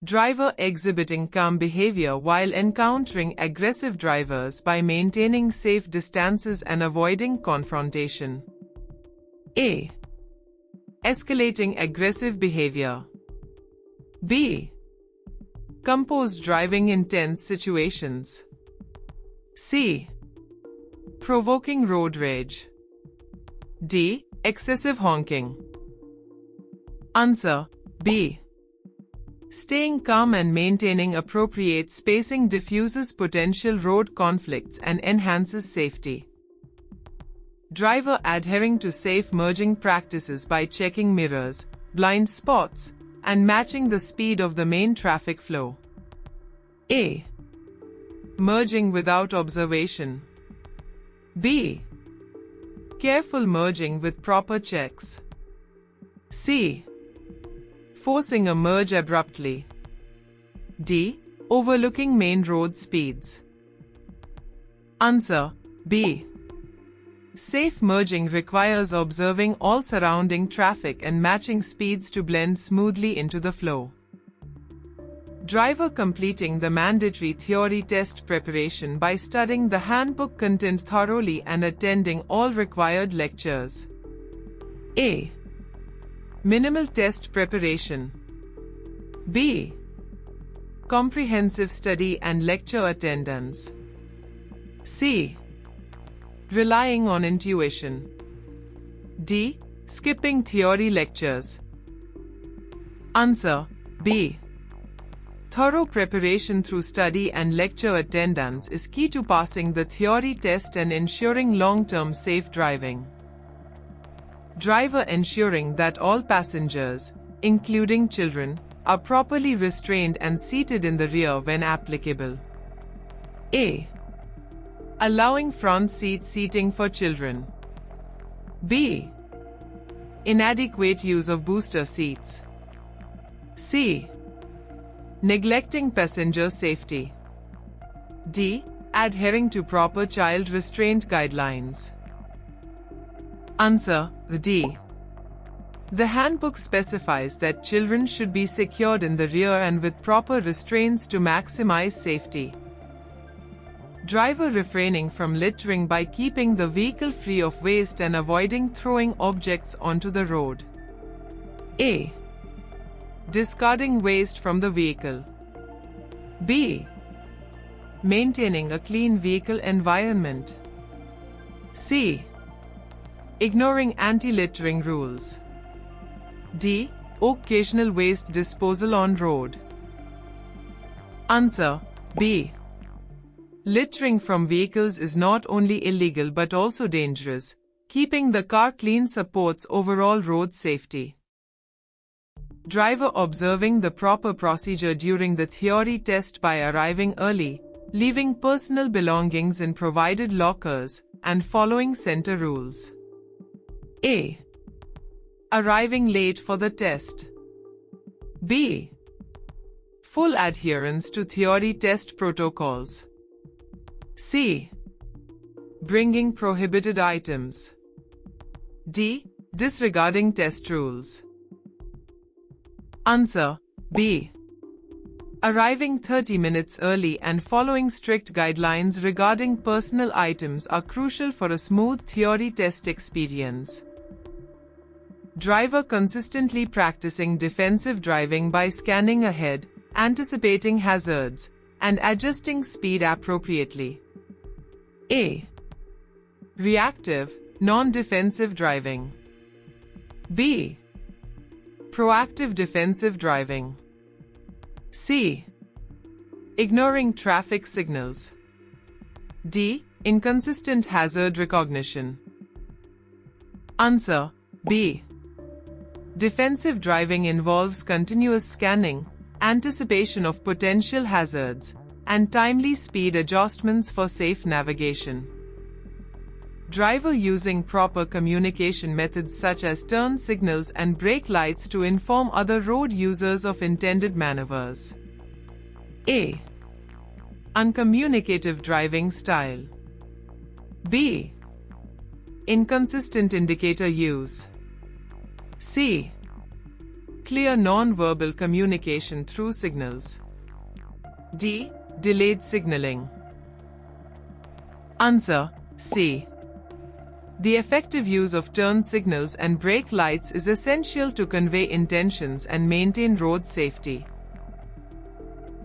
Driver exhibiting calm behavior while encountering aggressive drivers by maintaining safe distances and avoiding confrontation. A. Escalating aggressive behavior. B. Composed driving in tense situations. C. Provoking road rage. D. Excessive honking. Answer B. Staying calm and maintaining appropriate spacing diffuses potential road conflicts and enhances safety. Driver adhering to safe merging practices by checking mirrors, blind spots, and matching the speed of the main traffic flow. A. Merging without observation. B. Careful merging with proper checks. C. Forcing a merge abruptly. D. Overlooking main road speeds. Answer B. Safe merging requires observing all surrounding traffic and matching speeds to blend smoothly into the flow. Driver completing the mandatory theory test preparation by studying the handbook content thoroughly and attending all required lectures. A. Minimal test preparation. B. Comprehensive study and lecture attendance. C. Relying on intuition. D. Skipping theory lectures. Answer B. Thorough preparation through study and lecture attendance is key to passing the theory test and ensuring long-term safe driving. Driver ensuring that all passengers, including children, are properly restrained and seated in the rear when applicable. A. Allowing front seat seating for children. B. Inadequate use of booster seats. C. Neglecting passenger safety. D. Adhering to proper child restraint guidelines. Answer D. The handbook specifies that children should be secured in the rear and with proper restraints to maximize safety. Driver refraining from littering by keeping the vehicle free of waste and avoiding throwing objects onto the road. A. Discarding waste from the vehicle. B. Maintaining a clean vehicle environment. C. Ignoring anti-littering rules. D. Occasional waste disposal on road. Answer B. Littering from vehicles is not only illegal but also dangerous. Keeping the car clean supports overall road safety. Driver observing the proper procedure during the theory test by arriving early, leaving personal belongings in provided lockers, and following center rules. A. Arriving late for the test. B. Full adherence to theory test protocols. C. Bringing prohibited items. D. Disregarding test rules. Answer B. Arriving 30 minutes early and following strict guidelines regarding personal items are crucial for a smooth theory test experience. Driver consistently practicing defensive driving by scanning ahead, anticipating hazards, and adjusting speed appropriately. A. Reactive, non-defensive driving. B. Proactive defensive driving. C. Ignoring traffic signals. D. Inconsistent hazard recognition. Answer B. Defensive driving involves continuous scanning, anticipation of potential hazards, and timely speed adjustments for safe navigation. Driver using proper communication methods such as turn signals and brake lights to inform other road users of intended maneuvers. A. Uncommunicative driving style. B. Inconsistent indicator use. C. Clear non-verbal communication through signals. D. Delayed signaling. Answer C. The effective use of turn signals and brake lights is essential to convey intentions and maintain road safety.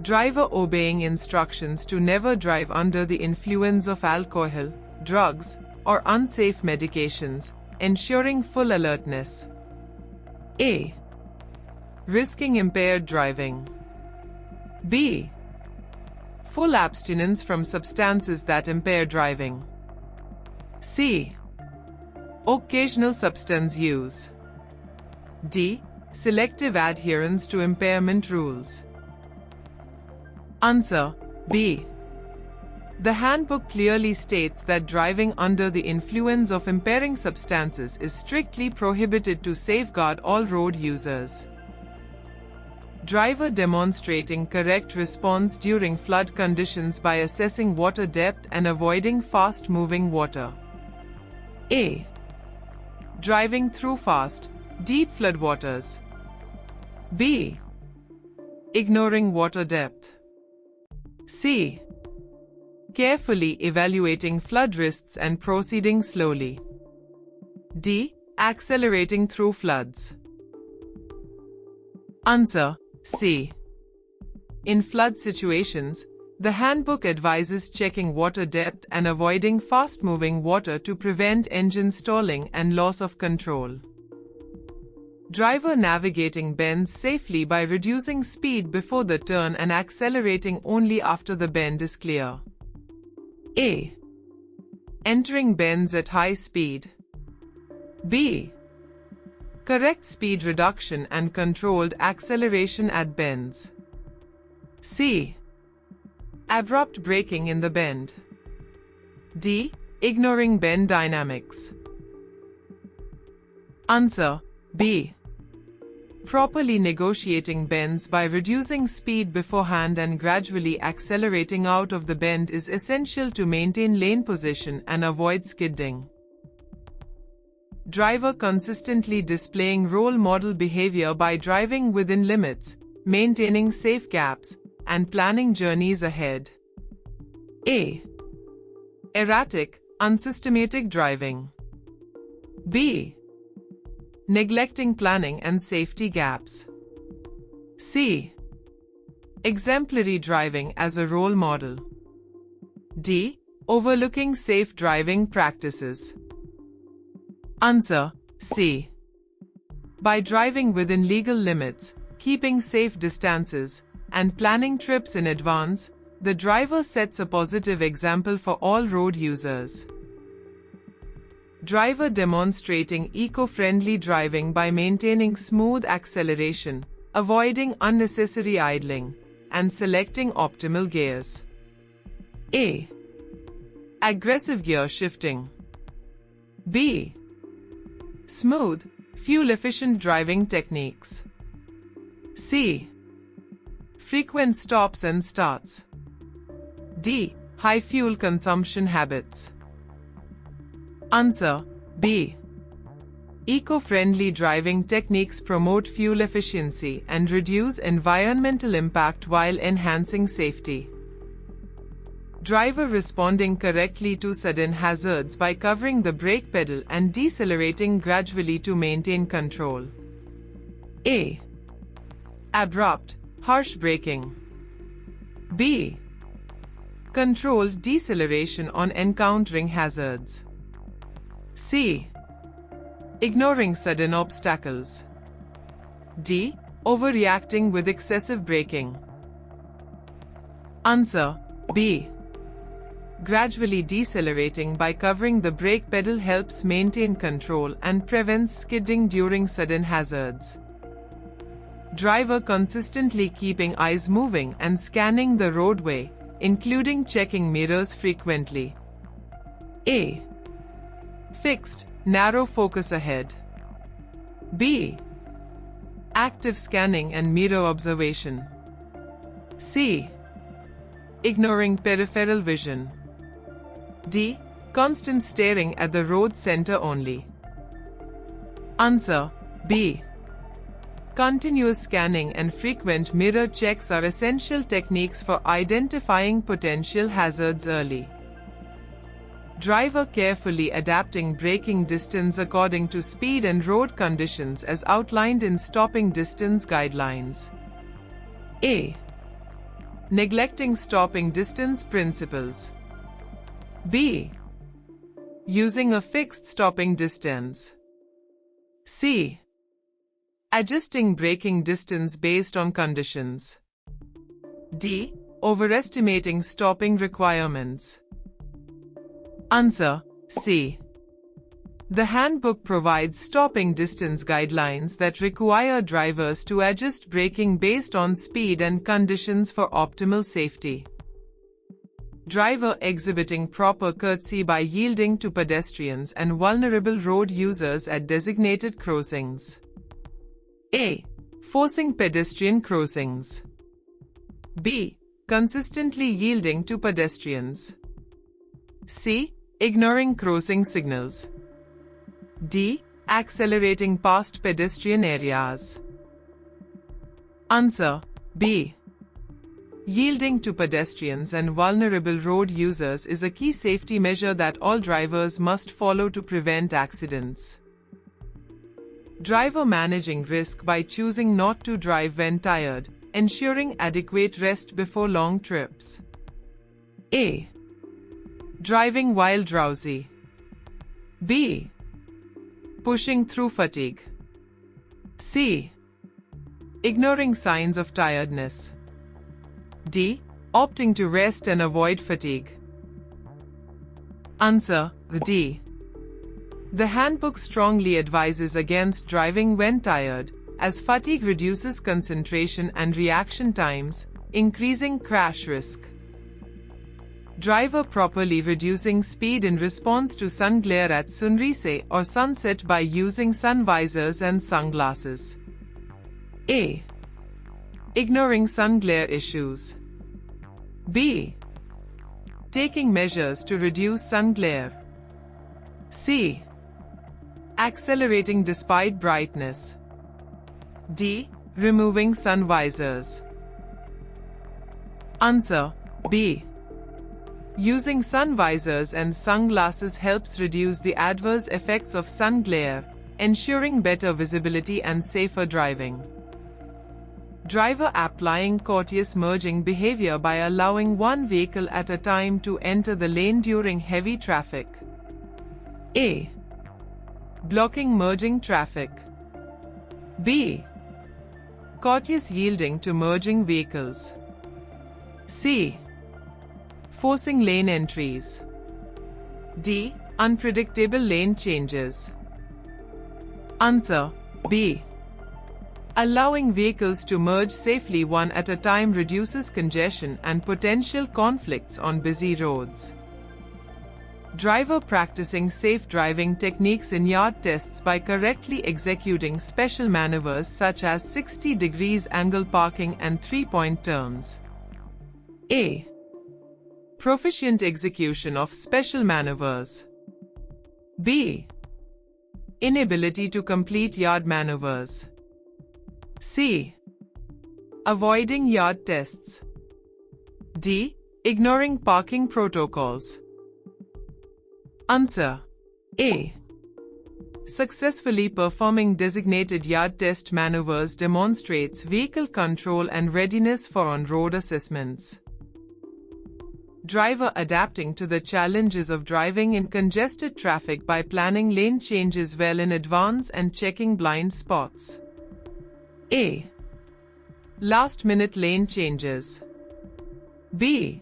Driver obeying instructions to never drive under the influence of alcohol, drugs, or unsafe medications, ensuring full alertness. A. Risking impaired driving. B. Full abstinence from substances that impair driving. C. Occasional substance use. D. Selective adherence to impairment rules. Answer B. The handbook clearly states that driving under the influence of impairing substances is strictly prohibited to safeguard all road users. Driver demonstrating correct response during flood conditions by assessing water depth and avoiding fast-moving water. A. Driving through fast, deep floodwaters. B. Ignoring water depth. C. Carefully evaluating flood risks and proceeding slowly. D. Accelerating through floods. Answer C. In flood situations, the handbook advises checking water depth and avoiding fast-moving water to prevent engine stalling and loss of control. Driver navigating bends safely by reducing speed before the turn and accelerating only after the bend is clear. A. Entering bends at high speed. B. Correct speed reduction and controlled acceleration at bends. C. Abrupt braking in the bend. D. Ignoring bend dynamics. Answer B. Properly negotiating bends by reducing speed beforehand and gradually accelerating out of the bend is essential to maintain lane position and avoid skidding. Driver consistently displaying role model behavior by driving within limits, maintaining safe gaps, and planning journeys ahead. A. Erratic, unsystematic driving. B. Neglecting planning and safety gaps. C. Exemplary driving as a role model. D. Overlooking safe driving practices. Answer C. By driving within legal limits, keeping safe distances, and planning trips in advance, the driver sets a positive example for all road users. Driver demonstrating eco-friendly driving by maintaining smooth acceleration, avoiding unnecessary idling, and selecting optimal gears. A. Aggressive gear shifting. B. Smooth, fuel-efficient driving techniques. C. Frequent stops and starts. D. High fuel consumption habits. Answer B. Eco-friendly driving techniques promote fuel efficiency and reduce environmental impact while enhancing safety. Driver responding correctly to sudden hazards by covering the brake pedal and decelerating gradually to maintain control. A. Abrupt, harsh braking. B. Controlled deceleration on encountering hazards. C. Ignoring sudden obstacles. D. Overreacting with excessive braking. Answer B. Gradually decelerating by covering the brake pedal helps maintain control and prevents skidding during sudden hazards. Driver consistently keeping eyes moving and scanning the roadway, including checking mirrors frequently. A. Fixed, narrow focus ahead. B. Active scanning and mirror observation. C. Ignoring peripheral vision. D. Constant staring at the road center only. Answer B. Continuous scanning and frequent mirror checks are essential techniques for identifying potential hazards early. Driver carefully adapting braking distance according to speed and road conditions as outlined in stopping distance guidelines. A. Neglecting stopping distance principles. B. Using a fixed stopping distance. C. Adjusting braking distance based on conditions. D. Overestimating stopping requirements. Answer: C. The handbook provides stopping distance guidelines that require drivers to adjust braking based on speed and conditions for optimal safety. Driver exhibiting proper courtesy by yielding to pedestrians and vulnerable road users at designated crossings. A. Forcing pedestrian crossings. B. Consistently yielding to pedestrians. C. Ignoring crossing signals. D. Accelerating past pedestrian areas. Answer: B. Yielding to pedestrians and vulnerable road users is a key safety measure that all drivers must follow to prevent accidents. Driver managing risk by choosing not to drive when tired, ensuring adequate rest before long trips. A. Driving while drowsy. B. Pushing through fatigue. C. Ignoring signs of tiredness. D. Opting to rest and avoid fatigue. Answer: D. The handbook strongly advises against driving when tired, as fatigue reduces concentration and reaction times, increasing crash risk. Driver properly reducing speed in response to sun glare at sunrise or sunset by using sun visors and sunglasses. A. Ignoring sun glare issues. B. Taking measures to reduce sun glare. C. Accelerating despite brightness. D. Removing sun visors. Answer: B. Using sun visors and sunglasses helps reduce the adverse effects of sun glare, ensuring better visibility and safer driving. Driver applying courteous merging behavior by allowing one vehicle at a time to enter the lane during heavy traffic. A. Blocking merging traffic. B. Courteous yielding to merging vehicles. C. Forcing lane entries. D. Unpredictable lane changes. Answer: B. Allowing vehicles to merge safely one at a time reduces congestion and potential conflicts on busy roads. Driver practicing safe driving techniques in yard tests by correctly executing special maneuvers such as 60 degrees angle parking and 3-point turns. A. Proficient execution of special maneuvers. B. Inability to complete yard maneuvers. C. Avoiding yard tests. D. Ignoring parking protocols. Answer: A. Successfully performing designated yard test maneuvers demonstrates vehicle control and readiness for on-road assessments. Driver adapting to the challenges of driving in congested traffic by planning lane changes well in advance and checking blind spots. A. Last-minute lane changes. B.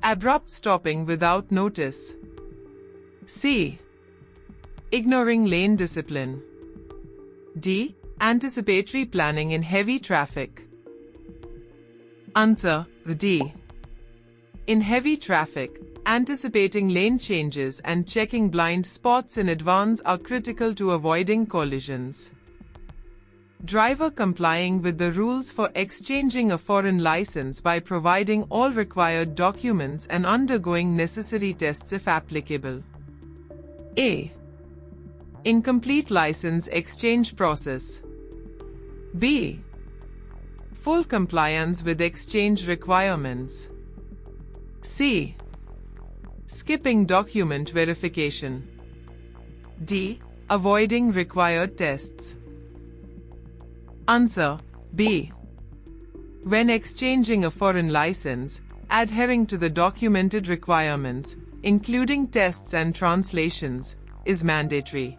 Abrupt stopping without notice. C. Ignoring lane discipline. D. Anticipatory planning in heavy traffic. Answer: D. In heavy traffic, anticipating lane changes and checking blind spots in advance are critical to avoiding collisions. Driver complying with the rules for exchanging a foreign license by providing all required documents and undergoing necessary tests if applicable. A. Incomplete license exchange process. B. Full compliance with exchange requirements. C. Skipping document verification. D. Avoiding required tests. Answer B. When exchanging a foreign license, adhering to the documented requirements, including tests and translations, is mandatory.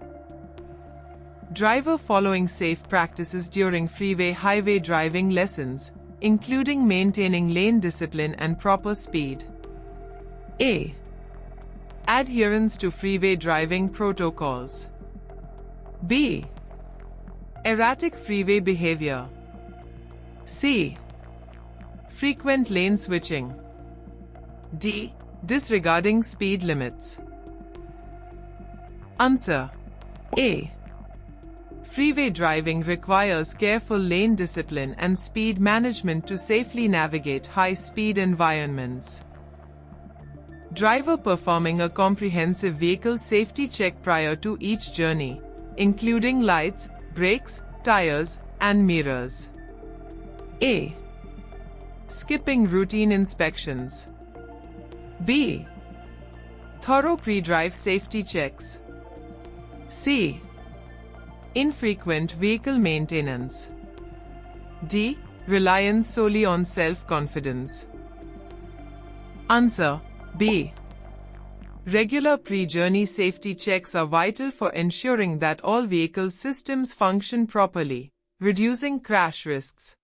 Driver following safe practices during freeway highway driving lessons, including maintaining lane discipline and proper speed. A. Adherence to freeway driving protocols. B. Erratic freeway behavior. C. Frequent lane switching. D. Disregarding speed limits. Answer A. Freeway driving requires careful lane discipline and speed management to safely navigate high-speed environments. Driver performing a comprehensive vehicle safety check prior to each journey, including lights, brakes, tires, and mirrors. A. Skipping routine inspections. B. Thorough pre-drive safety checks. C. Infrequent vehicle maintenance. D. Reliance solely on self-confidence. Answer B. Regular pre-journey safety checks are vital for ensuring that all vehicle systems function properly, reducing crash risks.